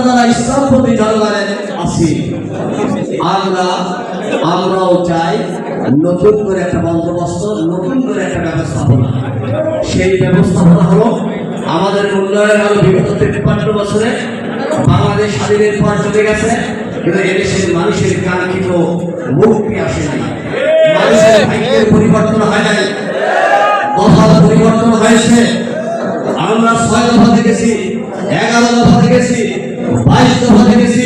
যারা ইসলামপন্থী জনগণের আছি, আমরাও চাই নতুন করে একটা বন্দোবস্ত, নতুন করে একটা ব্যবস্থাপনা। সেই ব্যবস্থাপনা হলো আমাদের উন্নয়ন হলো বিগত 53 বছরে বাংলাদেশ স্বাধীনের পর চলে গেছে, কিন্তু এদেশের মানুষের কাঙ্ক্ষিত মুক্তি আসেনি, মানুষের ভাগ্যের পরিবর্তন হয় নাই, দফার পরিবর্তন হয়েছে। আমরা 6 দফা দেখেছি, 11 দফা দেখেছি, 22 দফা দেখেছি,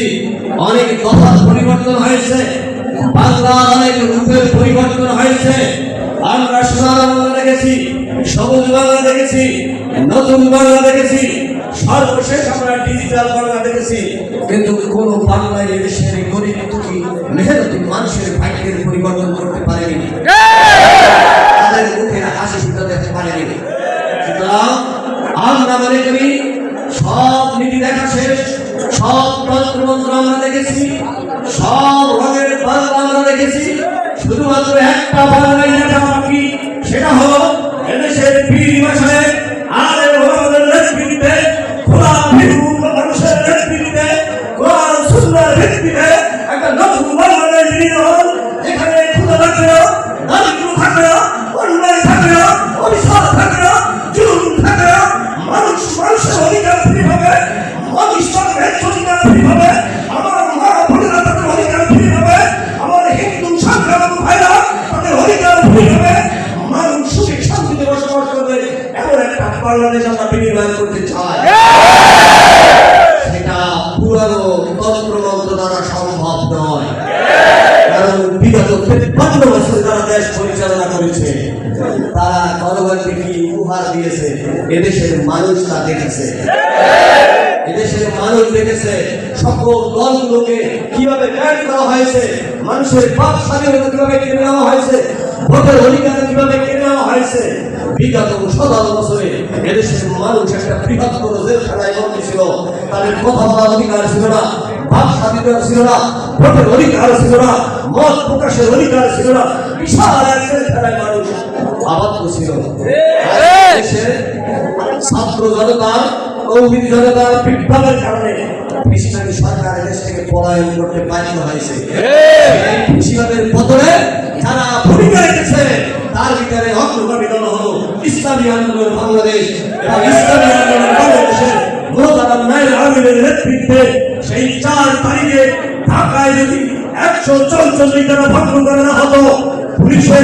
অনেক দফার পরিবর্তন হয়েছে, বাংলার অনেক রূপের পরিবর্তন হয়েছে। আমরা সোনার বাংলা দেখেছি, সবুজ বাংলা দেখেছি, নতুন বাংলা দেখেছি, সর্বশেষ আমরা ডিজিটাল বাংলা দেখেছি, কিন্তু কোন বাংলায় এদেশের গরিব দুঃখী মেহনতি মানুষের ভাগ্যের পরিবর্তন করতে পারেনি, তাদের মুখে হাসি ফুটাতে পারেনি। সুতরাং আমরা মনে করি সব নীতি দেখা শেষ, সব তন্ত্রমন্ত্র আমরা দেখেছি, সব রঙের বাংলা আমরা দেখেছি, শুধুমাত্র একটা বাংলায় দেখা বাকি, সেটা হলো এদেশের পীর ভাষায় আর আমাদের নেতৃত্বে খোলা মানুষের নেতৃত্বে কোরআন সুন্নাহর ভিত্তিতে একটা নতুন বাংলাদেশ নির্মাণ, এখানে ক্ষুধা থাকবে না, দারিদ্র থাকবে না, অন্যায় থাকবে না, অবিচার থাকবে না, জুলুম থাকবে না, মানুষের অধিকার ফ্রি হবে, অধিষ্ঠানের অধিকার ফ্রি হবে, আমার মা বোনেরা তাদের অধিকার ফ্রি হবে, আমার হিন্দু সংখ্যালঘু ভাইরা তাদের অধিকার ফ্রি হবে, মানুষ সুখে শান্তিতে বসবাস করবে, এমন একটা বাংলাদেশ আমরা বিনির্মাণ করতে চাই। সেটা পুরানো তন্ত্রমন্ত্র দ্বারা সম্ভব নয়, কারণ বিগত 53 বছর যারা দেশ পরিচালনা করেছে তারা জনগণকে কি উপহার দিয়েছে এদেশের মানুষ তা দেখেছে, এদেশের মানুষ দেখেছে সকল দলগুলোকে কিভাবে ব্যান করা হয়েছে, মানুষের বাক স্বাধীনতা কিভাবে কেড়ে নেওয়া হয়েছে, ভোটের অধিকার কিভাবে কেড়ে নেওয়া হয়েছে। বিগত 17 বছরে এদেশের মানুষ একটা বৃহত্তর জেলখানায় বন্দী ছিল, তাদের কথা বলার অধিকার ছিল না, বাক স্বাধীনতা ছিল না, ভোটের অধিকার ছিল না, মত প্রকাশের অধিকার ছিল না, বিশাল এক জেলখানায় মানুষ আবদ্ধ ছিল। দেশের ছাত্র জনতা, কৌমিক জনতার বিপ্লবের কারণে ইসলামী সরকার দেশ থেকে পলায়ন করতে বাধ্য হয়েছে। এই মুসিবতের পতনে যারা ভূমিকা রেখেছে তার ভিতরে অগ্রগামী দল হলো ইসলামী আন্দোলন বাংলাদেশ এবং ইসলামী আন্দোলন বাংলাদেশের মোহতারাম নায়েব আমিরের নেতৃত্বে সেই 4 তারিখে ঢাকায় যদি 144 লিটার ভঙ্গ করা হতো, পুলিশের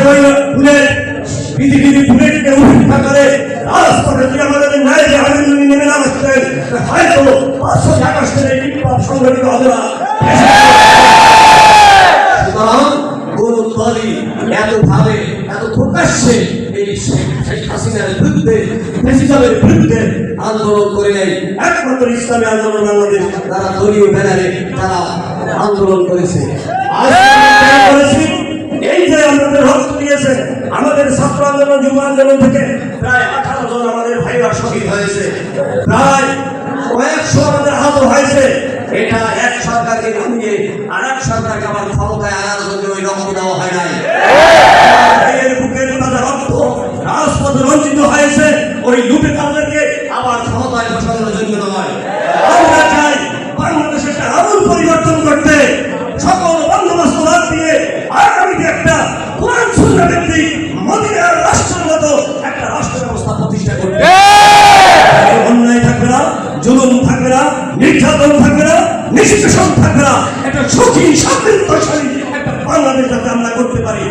বুলেটকে উপেক্ষা করে রাজপথে যদি আমাদের নায়েব আমির নেমে না আসতেন, হয়তো 500 আগস্টের এই বিপ্লব সংগঠিত হবে না। সুতরাং কোন দলই এতভাবে এত প্রকাশ্যে এই শেখ হাসিনার বিরুদ্ধে, ফ্যাসিজমের বিরুদ্ধে আন্দোলন করে নেই, একমাত্র ইসলামী আন্দোলন বাংলাদেশ তারা দলীয় ব্যানারে তারা আন্দোলন করেছে। এই যে আমাদের রক্ত দিয়েছে, আমাদের ছাত্র আন্দোলন, যুব আন্দোলন থেকে প্রায় 18 জন আমাদের ভাইরা শহীদ হয়েছে, প্রায় 100 আমাদের আহত হয়েছে। এটা এক সরকারকে ঘুরিয়ে আর এক সরকারকে আবার ক্ষমতায় আনার জন্য ওই রক্ত দেওয়া হয় নাই। ভাইয়ের বুকের তাদের রক্ত রাজপথে রঞ্জিত হয়েছে ওই লুটে তাদেরকে আবার ক্ষমতায় বসানোর জন্য নয়। আমরা চাই বাংলাদেশের একটা আমূল পরিবর্তন করতে, সকল বন্দোবস্ত বাদ দিয়ে আগামীতে একটা কোরআন সুন্নাহ ভিত্তিক মদিনার রাষ্ট্রের মতো একটা রাষ্ট্র ব্যবস্থা প্রতিষ্ঠা করতে। অন্যায় থাকবে না, জুলুম থাকবে না, নির্যাতন থাকবে না, নিষ্পেষণ থাকবে না, একটা সুখী সমৃদ্ধশালী একটা বাংলাদেশ যাতে আমরা করতে পারি।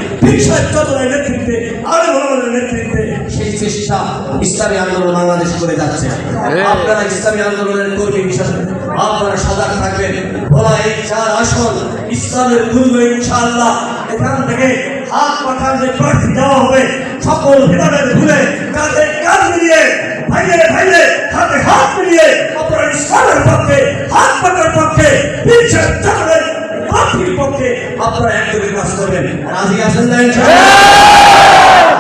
চন্দ্রের নেতৃত্বে, আলেমের নেতৃত্বে সেই চেষ্টা ইসলামী আন্দোলন বাংলাদেশ করে যাচ্ছে। আপনারা ইসলামী আন্দোলনের কর্মী হিসাবে আপনারা সজাগ থাকবেন। বলা এই 4 আসন ইসলামের দুর্গ, ইনশাআল্লাহ এখান থেকে হাত পাখার যে প্রার্থী দেওয়া হবে, সকল ভেদাভেদ ভুলে কাঁধে কাঁধ মিলিয়ে, ভাইয়ে ভাইয়ে হাতে হাত মিলিয়ে আপনারা ইসলামের পক্ষে, হাত পাখার পক্ষে, বিশ্বের জগতের প্রার্থীর পক্ষে আপনারা একযোগে কাজ করবেন। রাজি আছেন না ইনশাআল্লাহ?